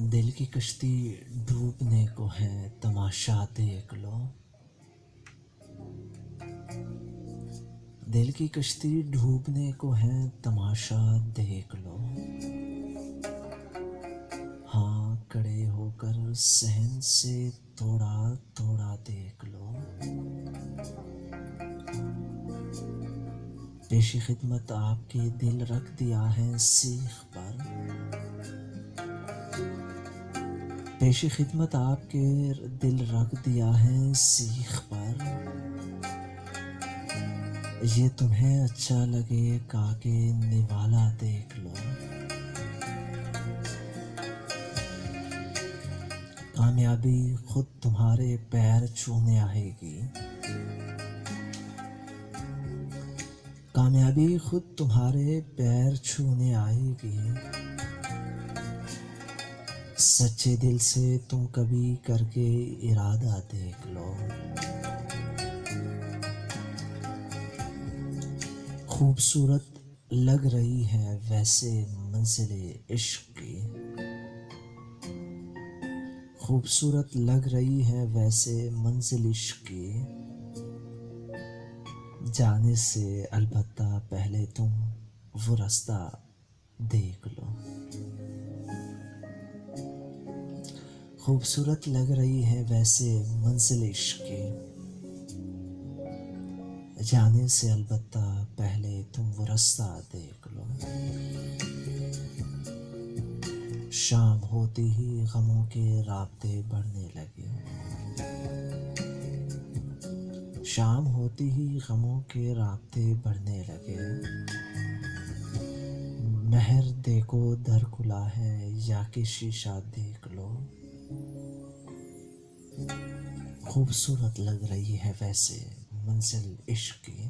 दिल की कश्ती डूबने को है, तमाशा देख लो। दिल की कश्ती डूबने को है, तमाशा देख लो। हाँ, खड़े होकर सहन से थोड़ा थोड़ा देख लो। पेशी खिदमत आपके दिल रख दिया है सीख पर। पेशी खिदमत आपके दिल रख दिया है सीख पर। ये तुम्हें अच्छा लगे काके निवाला देख लो। कामयाबी खुद तुम्हारे पैर छूने आएगी। कामयाबी खुद तुम्हारे पैर छूने आएगी। सच्चे दिल से तुम कभी करके इरादा देख लो। खूबसूरत लग रही है वैसे मंजिले इश्क की। खूबसूरत लग रही है वैसे मंजिल इश्क की। जाने से अलबत्ता पहले तुम वो रास्ता देख लो। खूबसूरत लग रही है वैसे मंजिल इश्क की। जाने से अलबत्ता पहले तुम वो रास्ता देख लो। शाम होते ही गमों के राब्ते बढ़ने लगे। शाम होती ही गमों के राब्ते बढ़ने लगे। महर देखो दर खुला है या कि शीशा देख लो। खूबसूरत लग रही है वैसे मंजिल इश्क की।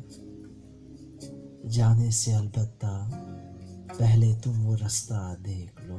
जाने से अलबत्ता पहले तुम वो रास्ता देख लो।